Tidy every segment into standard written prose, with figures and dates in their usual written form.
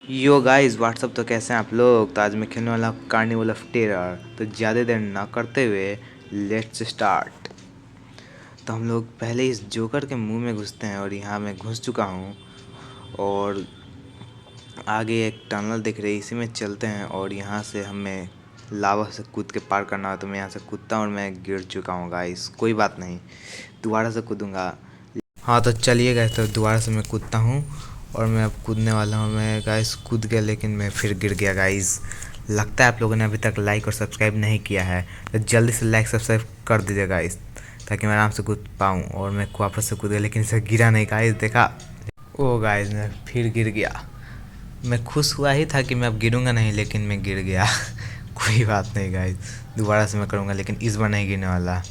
Yo guys what's up. तो कैसे हैं आप लोग। तो आज मैं खेलने वाला हूँ कार्निवल ऑफ टेरर। तो ज़्यादा देर ना करते हुए लेट्स स्टार्ट। तो हम लोग पहले इस जोकर के मुंह में घुसते हैं और यहाँ मैं घुस चुका हूँ। और आगे एक टनल दिख रही है, इसी में चलते हैं। और यहाँ से हमें लावा से कूद के पार करना है। तो मैं यहाँ से कूदता हूँ और मैं गिर चुका हूँ गाइस, कोई बात नहीं, दोबारा से कूदूँगा। हाँ तो चलिए गाइस, तो दोबारा से मैं कूदता हूँ और मैं अब कूदने वाला हूँ। मैं गाइस कूद गया लेकिन मैं फिर गिर गया गाइस। लगता है आप लोगों ने अभी तक लाइक और सब्सक्राइब नहीं किया है, तो जल्दी से लाइक सब्सक्राइब कर दीजिए गाइस, ताकि मैं आराम से कूद पाऊँ। और मैं वापस से कूद गया लेकिन इसे गिरा नहीं गाइस, देखा। ओ गाइस मैं फिर गिर गया। मैं खुश हुआ ही था कि मैं अब गिरूंगा नहीं, लेकिन मैं गिर गया। कोई बात नहीं गाइस, दोबारा से मैं करूँगा लेकिन इस बार नहीं गिरने वाला।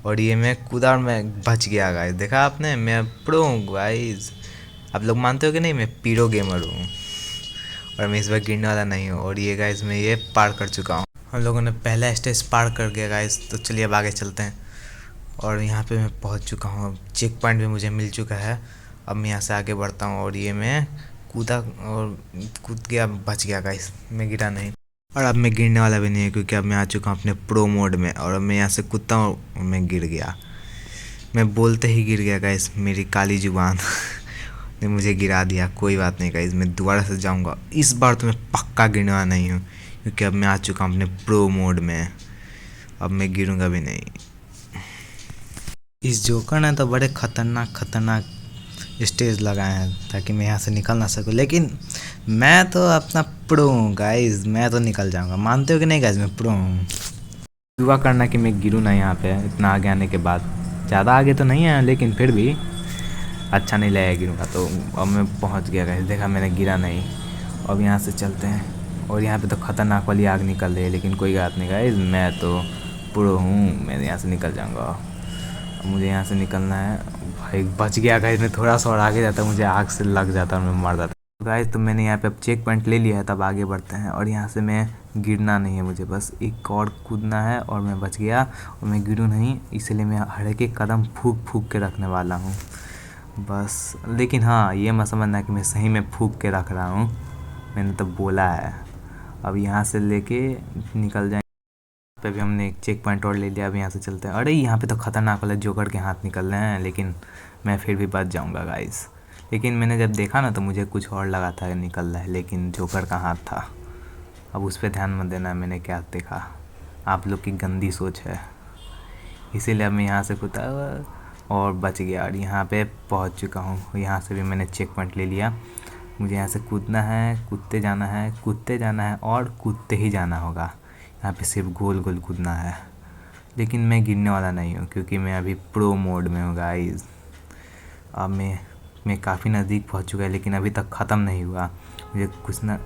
और ये मैं कूदा और मैं बच गया गाइस, देखा आपने, मैं प्रो हूँ गाइस। आप लोग मानते हो कि नहीं, मैं पीरो गेमर हूँ और मैं इस बार गिरने वाला नहीं हूँ। और ये गाइस मैं ये पार कर चुका हूँ। हम लोगों ने पहला स्टेज पार कर गया गाइस। तो चलिए अब आगे चलते हैं। और यहाँ पे मैं पहुँच चुका हूँ, चेक पॉइंट भी मुझे मिल चुका है। अब मैं यहाँ से आगे बढ़ता हूँ और ये मैं कूदा और कूद गया, बच गया गाइस, मैं गिरा नहीं। और अब मैं गिरने वाला भी नहीं है, क्योंकि अब मैं आ चुका हूँ अपने प्रो मोड में। और अब मैं यहाँ से कूदता हूँ और मैं गिर गया। मैं बोलते ही गिर गया गाइस, मेरी काली जुबान ने मुझे गिरा दिया। कोई बात नहीं गाइस, मैं दोबारा से जाऊंगा। इस बार तो मैं पक्का गिरने वाला नहीं हूँ, क्योंकि अब मैं आ चुका हूँ अपने प्रो मोड में। अब मैं गिरूंगा भी नहीं। इस जोकर ने तो बड़े खतरनाक खतरनाक स्टेज लगाए हैं ताकि मैं यहाँ से निकल ना सकूँ, लेकिन मैं तो अपना प्रो हूँ गाइस, मैं तो निकल जाऊँगा। मानते हो कि नहीं गाइस, मैं प्रो हूँ। दुआ करना कि मैं गिरूँ ना यहाँ पे, इतना आगे आने के बाद। ज़्यादा आगे तो नहीं है लेकिन फिर भी अच्छा नहीं लगेगा गिरूँगा तो। अब मैं पहुँच गया गाइस, देखा मैंने गिरा नहीं। अब यहाँ से चलते हैं। और यहाँ पे तो ख़तरनाक वाली आग निकल रही है, लेकिन कोई बात नहीं गाइस, मैं तो प्रो हूँ, मैं यहाँ से निकल जाऊँगा। अब मुझे यहाँ से निकलना है भाई। बच गया गाइस, मैं थोड़ा सा और आगे जाता, मुझे आग से लग जाता और मैं मर जाता गाइस। तो मैंने यहाँ पे अब चेक पॉइंट ले लिया है, तब आगे बढ़ते हैं। और यहाँ से मैं गिरना नहीं है, मुझे बस एक और कूदना है और मैं बच गया। और मैं गिरूँ नहीं, इसलिए मैं हर एक कदम फूक फूक के रखने वाला हूँ बस। लेकिन हाँ, ये मत समझना कि मैं सही में फूक के रख रहा हूँ, मैंने तो बोला है। अब यहाँ से लेके निकल जाए पे भी हमने एक चेक पॉइंट और ले लिया। अब यहाँ से चलते हैं। अरे यहाँ पे तो खतरनाक वाले जोकर के हाथ निकल रहे हैं, लेकिन मैं फिर भी बच जाऊँगा गाइस। लेकिन मैंने जब देखा ना तो मुझे कुछ और लगा था निकल रहा है, लेकिन जोकर का हाथ था। अब उस पर ध्यान मत देना मैंने क्या देखा, आप लोग की गंदी सोच है। इसीलिए अब मैं यहाँ से कूदा और बच गया और यहाँ पे पहुँच चुका हूँ। यहाँ से भी मैंने चेक पॉइंट ले लिया। मुझे यहाँ से कूदना है, कूदते जाना है, कूदते जाना है और कूदते ही जाना होगा। यहाँ पे सिर्फ गोल गोल कूदना है। लेकिन मैं गिरने वाला नहीं हूँ, क्योंकि मैं अभी प्रो मोड में हूँ गाइस। अब मैं काफ़ी नज़दीक पहुँच चुका है, लेकिन अभी तक ख़त्म नहीं हुआ। मुझे कुछ ना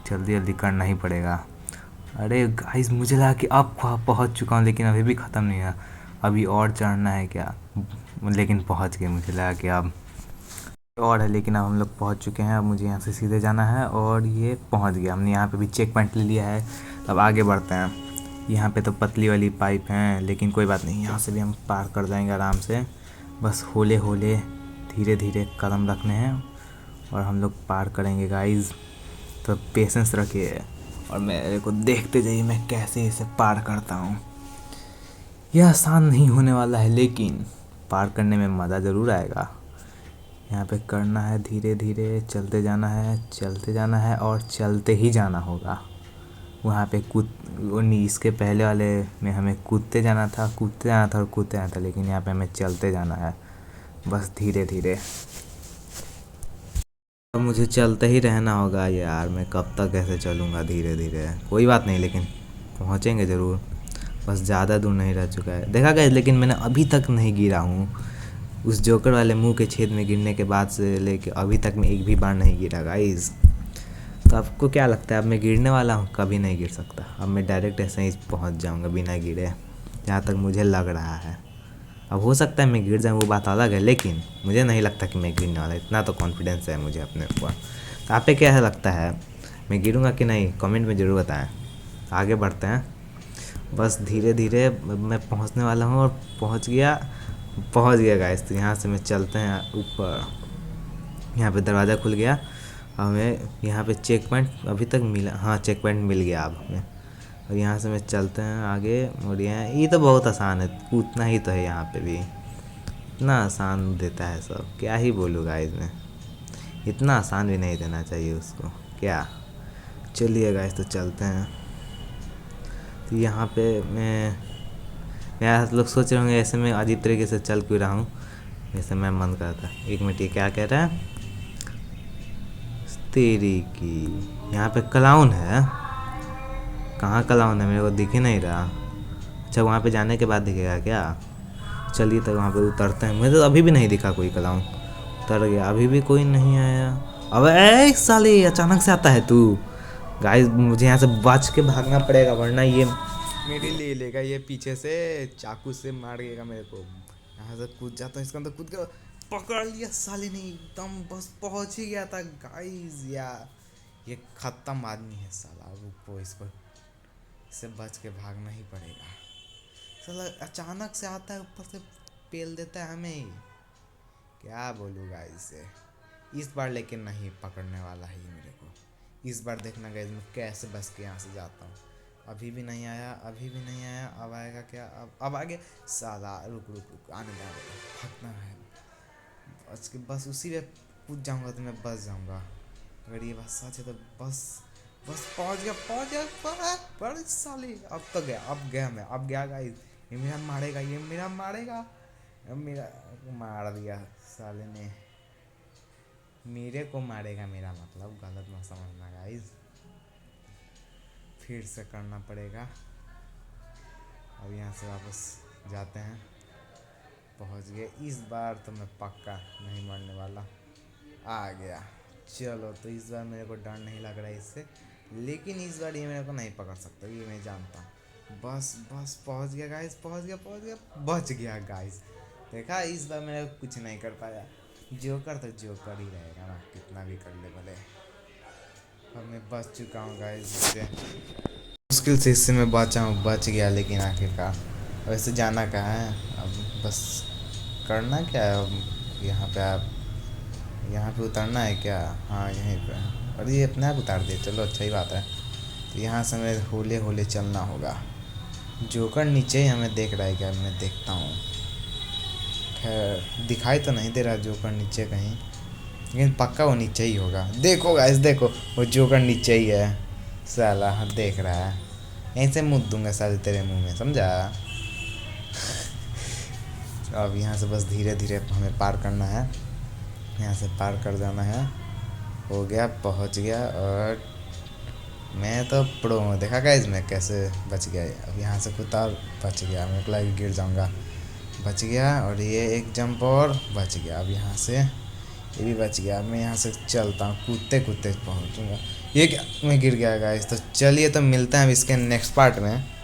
जल्दी जल्दी करना ही पड़ेगा। अरे गाइस मुझे लगा कि अब पहुँच चुका हूँ, लेकिन अभी भी ख़त्म नहीं हुआ। अभी और चढ़ना है क्या, लेकिन पहुँच गए। मुझे लगा कि अब और है, लेकिन अब हम लोग पहुँच चुके हैं। अब मुझे यहाँ से सीधे जाना है और ये पहुँच गया। हमने यहाँ पे भी चेक पॉइंट ले लिया है। अब आगे बढ़ते हैं। यहाँ पे तो पतली वाली पाइप हैं, लेकिन कोई बात नहीं, यहाँ से भी हम पार कर जाएंगे आराम से। बस होले होले धीरे धीरे कदम रखने हैं और हम लोग पार करेंगे गाइस। तो पेशेंस रखिए और मेरे को देखते जाइए मैं कैसे इसे पार करता हूँ। यह आसान नहीं होने वाला है, लेकिन पार करने में मज़ा ज़रूर आएगा। यहाँ पे करना है धीरे धीरे, चलते जाना है, चलते जाना है और चलते ही जाना होगा। वहाँ पे इसके पहले वाले में हमें कूदते जाना था, कूदते जाना था और कूदते जाना था, लेकिन यहाँ पे हमें चलते जाना है बस धीरे धीरे। तो मुझे चलते ही रहना होगा यार, मैं कब तक ऐसे चलूँगा धीरे धीरे। कोई बात नहीं, लेकिन पहुँचेंगे ज़रूर। बस ज़्यादा दूर नहीं रह चुका है, देखा गया। लेकिन मैंने अभी तक नहीं गिरा हूँ। उस जोकर वाले मुंह के छेद में गिरने के बाद से लेके अभी तक मैं एक भी बार नहीं गिरा गाइस। तो आपको क्या लगता है अब मैं गिरने वाला हूँ? कभी नहीं गिर सकता। अब मैं डायरेक्ट ऐसे ही पहुँच जाऊँगा बिना गिरे, जहाँ तक मुझे लग रहा है। अब हो सकता है मैं गिर जाऊँ, वो बात अलग है, लेकिन मुझे नहीं लगता कि मैं गिरने वाला। इतना तो कॉन्फिडेंस है मुझे अपने ऊपर। तो आप पे क्या लगता है, मैं गिरूँगा कि नहीं? कमेंट में ज़रूर बताएं। आगे बढ़ते हैं। बस धीरे धीरे मैं पहुँचने वाला हूँ और पहुँच गया गाइस। तो यहाँ से मैं चलते हैं ऊपर। यहाँ पे दरवाज़ा खुल गया। हमें यहाँ पे चेक पॉइंट अभी तक मिला, हाँ चेक पॉइंट मिल गया अब हमें। और यहाँ से मैं चलते हैं आगे। और ये तो बहुत आसान है, कूदना ही तो है यहाँ पे भी। इतना आसान देता है सब, क्या ही बोलूँ गाइस मैं। इतना आसान भी नहीं देना चाहिए उसको क्या। चलिए गाइस तो चलते हैं। तो यहाँ पे मैं आप लोग सोच रहे होंगे ऐसे में अजीब तरीके से चल क्यों रहा हूँ, जैसे मैं मन करता। एक मिनट, ये क्या कह रहा है? तेरी की यहाँ पे क्लाउन है? कहाँ क्लाउन है? मेरे को दिख ही नहीं रहा। अच्छा, वहाँ पे जाने के बाद दिखेगा क्या? चलिए तो वहाँ पे उतरते हैं। मुझे तो अभी भी नहीं दिखा कोई क्लाउन। उतर गया, अभी भी कोई नहीं आया। अब ए साले, अचानक से आता है तू। गाइस मुझे यहाँ से बच के भागना पड़ेगा, वरना ये मेरे ले लेगा। ये पीछे से चाकू से मार देगा मेरे को। यहाँ से कूद जाता हूँ इसके अंदर, कूद के पकड़ लिया साले ने एकदम, बस पहुँच ही गया था गाइस। यार ये खत्म आदमी है साला, रुको इसको, इससे बच के भागना ही पड़ेगा। साला अचानक से आता है, ऊपर से पेल देता है हमें। क्या बोलूँ गाइस से। इस बार लेकिन नहीं पकड़ने वाला है ये मेरे को। इस बार देखना गाइस मैं कैसे बच के यहाँ से जाता हूँ। अभी भी नहीं आया, अभी भी नहीं आया। अब आएगा क्या? अब आगे साला। रुक रुक रुक, आने दे, भागना है। बच के बस उसी में कूद जाऊँगा तो मैं बच जाऊँगा। अगर ये बात सच है तो बस बस पहुँच गया, पहुँच गया। बड़े साले, अब तो गया, अब गया मैं, अब गया गाइस। ये मेरा मारेगा, ये मेरा मारेगा। अब मेरा मार दिया साले ने, मेरे को मारेगा। मेरा मतलब गलत मत समझना गाइस, फिर से करना पड़ेगा। अब यहाँ से वापस जाते हैं। पहुँच गए, इस बार तो मैं पक्का नहीं मरने वाला। आ गया। चलो तो इस बार मेरे को डर नहीं लग रहा है इससे, लेकिन इस बार ये मेरे को नहीं पकड़ सकता, ये मैं जानता हूँ। बस बस पहुँच गया गाइस, पहुँच गया, पहुँच गया, बच गया गाइस। देखा, इस बार मेरे को कुछ नहीं कर पाया। जोकर तो जोकर ही रहेगा ना, कितना भी कर ले भले। अब मैं बच चुका हूँ गाइस इससे, मुश्किल से इससे मैं बचा हूँ, बच गया लेकिन आखिरकार। वैसे जाना कहाँ है अब, बस करना क्या है अब। यहाँ पे आप, यहाँ पे उतरना है क्या? हाँ यहीं पे। अरे ये अपने आप उतार दिए, चलो अच्छा ही बात है। तो यहाँ से हमें होले होले चलना होगा। जोकर नीचे ही हमें देख रहा है क्या? मैं देखता हूँ। खैर दिखाई तो नहीं दे रहा जोकर नीचे कहीं, लेकिन पक्का वो नीचे ही होगा। देखो गाइस देखो, वो जोकर नीचे ही है साला, देख रहा है। यहीं से मुँह दूंगा साले तेरे मुंह में, समझा? अब यहाँ से बस धीरे धीरे हमें पार करना है, यहाँ से पार कर जाना है। हो गया, पहुँच गया। और मैं तो प्रो हूँ, देखा गाइस मैं कैसे बच गया। अब यहाँ से कुत्ता बच गया, मेरे को लगा गिर जाऊँगा, बच गया। और ये एक जंप और बच गया। अब यहाँ से ये भी बच गया। मैं यहाँ से चलता हूँ, कूदते कूदते पहुँचूँगा। ये क्या, मैं गिर गया गाइस। तो चलिए तो मिलते हैं अब इसके नेक्स्ट पार्ट में।